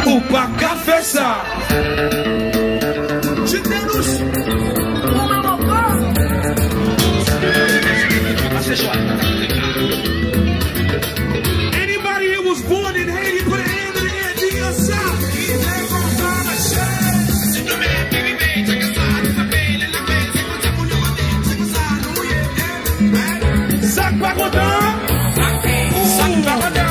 Ou pas qu'à faire ça. Tu t'élouches. Anybody that was born in Haiti, put a hand in the air, do your shot. Sac pagodin. Sac pagodin.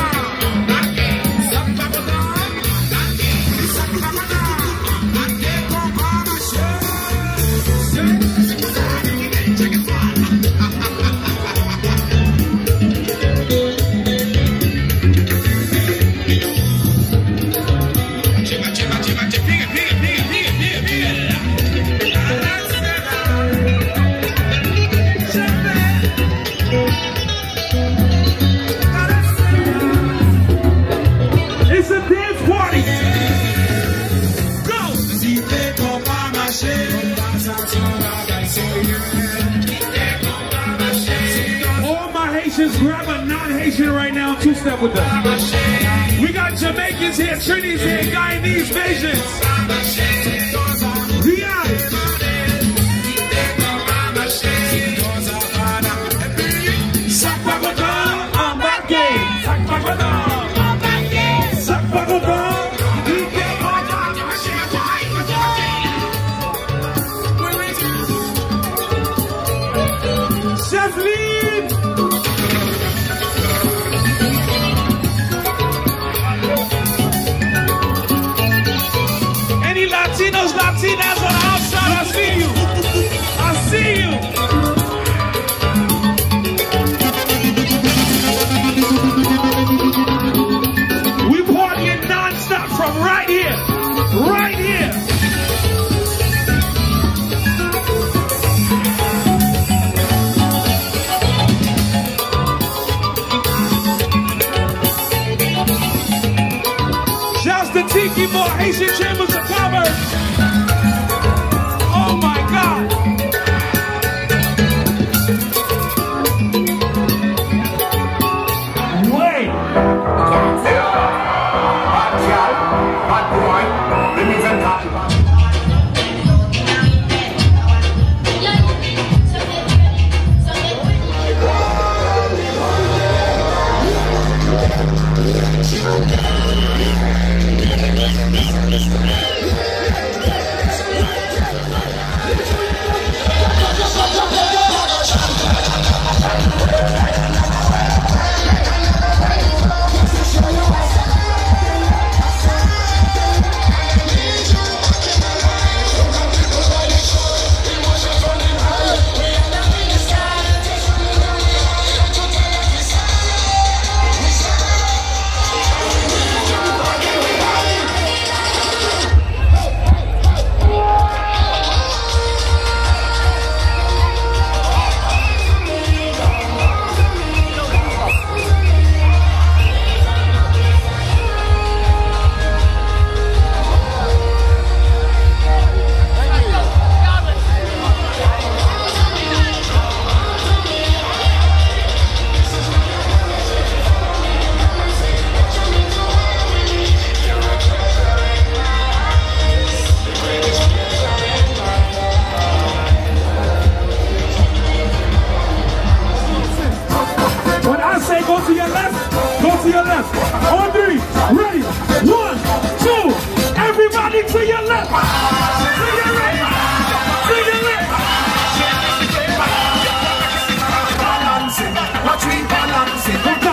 Grab a non-Haitian right now and two-step with them. We got Jamaicans here, Trinis here, Guyanese, Bajans. We got it. Sac pagodin, embarqué. Sac pagodin, embarqué. Sac pagodin. Chef Lead. Latinos, Latinas on the outside, I see you. I see you. We partying non-stop from right here. Right here. Shouts to Tiki More, Haitian Chambers of Commerce. Oh my God. Wait. Bad girl, bad boy, let me even talk about it.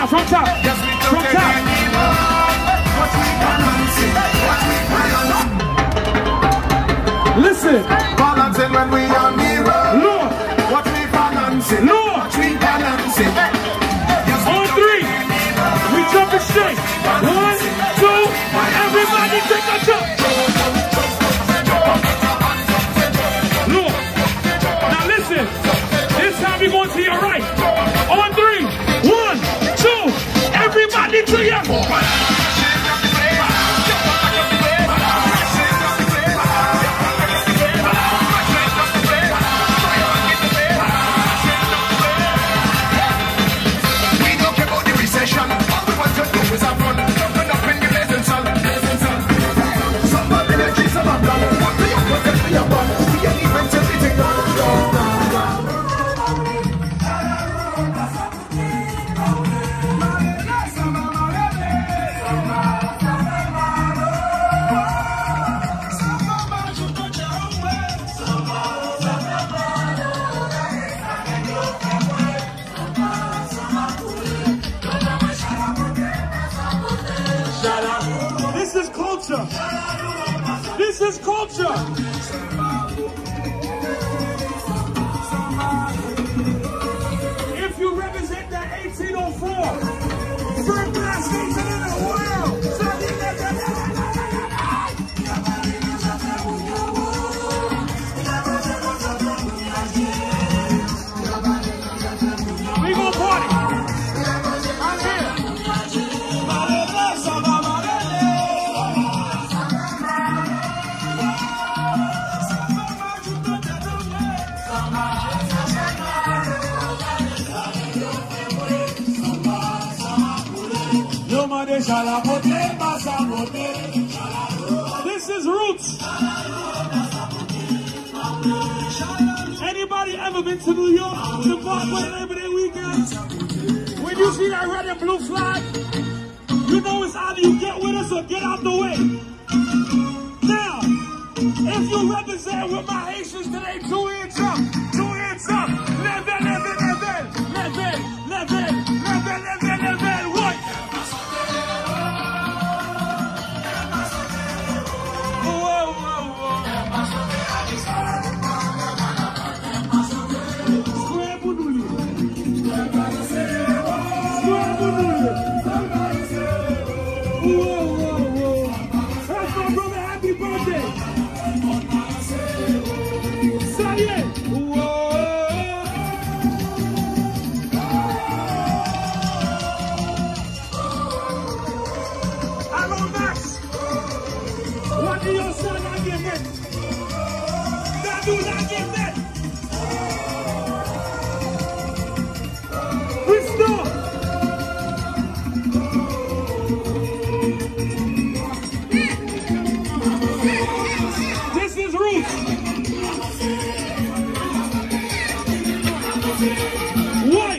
From top. From top. Listen. Balancing when we are mirror. Lord. What we balancing. Lord. What we balancing. On three. We jumping straight. 1, 2. Everybody take a jump. Lord. Now listen. This time we're going to your right. On 3. 1, 2. Everybody to your is culture. This is culture. If you represent the 1804, first class station in the world. We gonna party. I'm here. This is Roots. Anybody ever been to New York to Broadway Labor Day weekend? When you see that red and blue flag, you know it's either you get with us or get out the way. Now, if you represent with my Haitians today, 2 hands up, 2 hands up. Level, level, level, level, level, level, level, level, what? This is Roots. Why?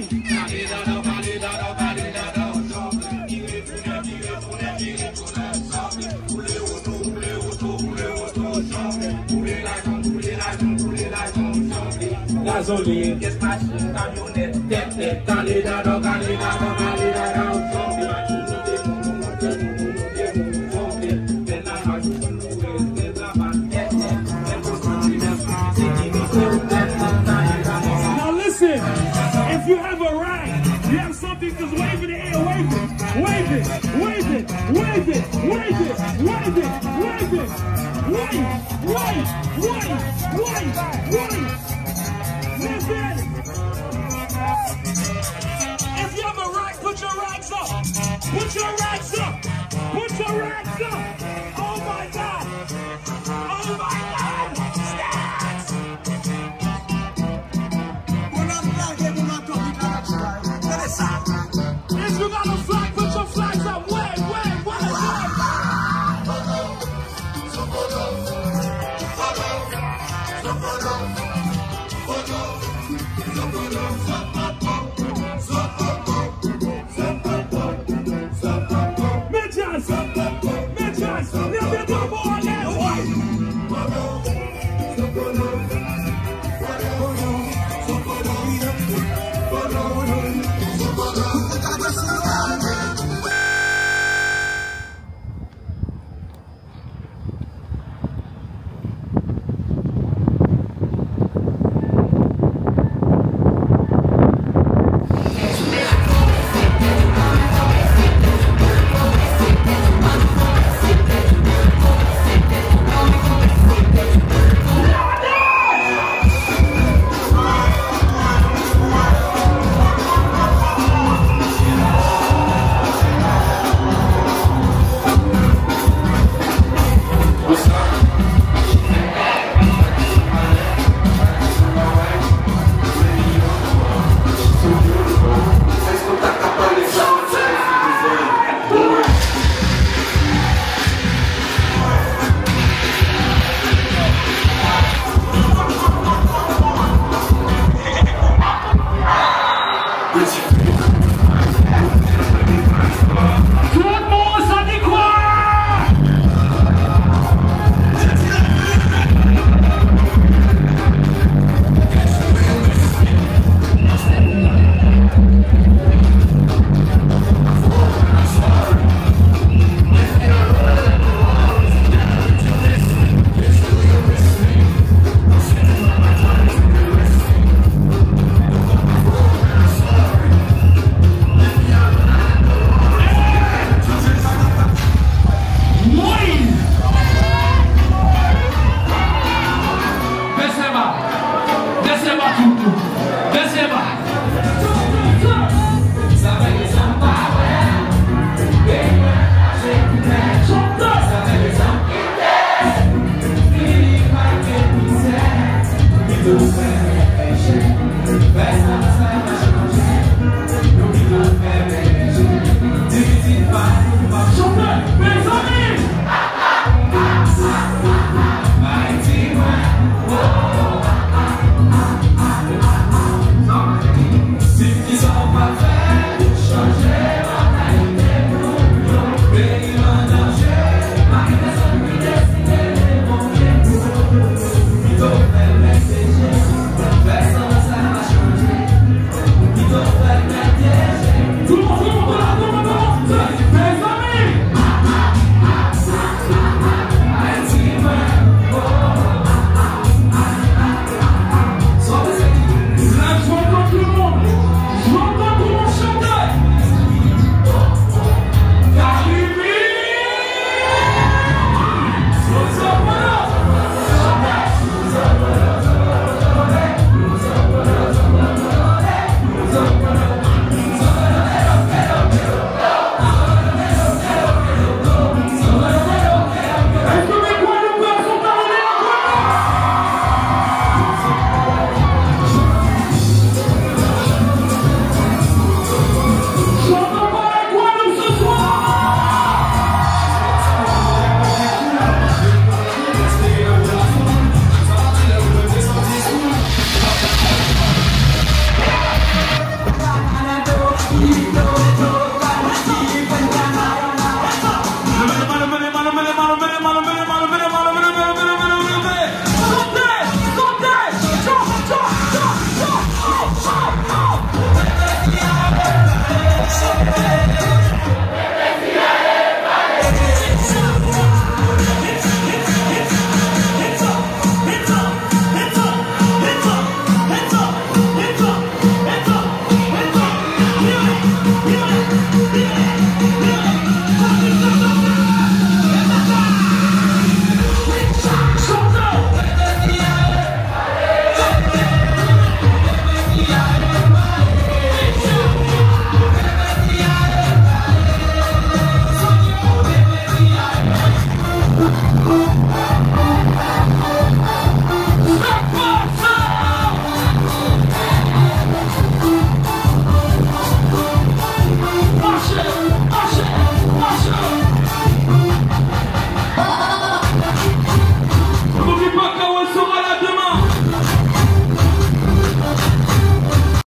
Gasoline, machine, camionette, tête, candidat, Now listen, if you have a rag, you have something, just wave in the air, wave it, wave it, wave it, wave it, wave it, wave it.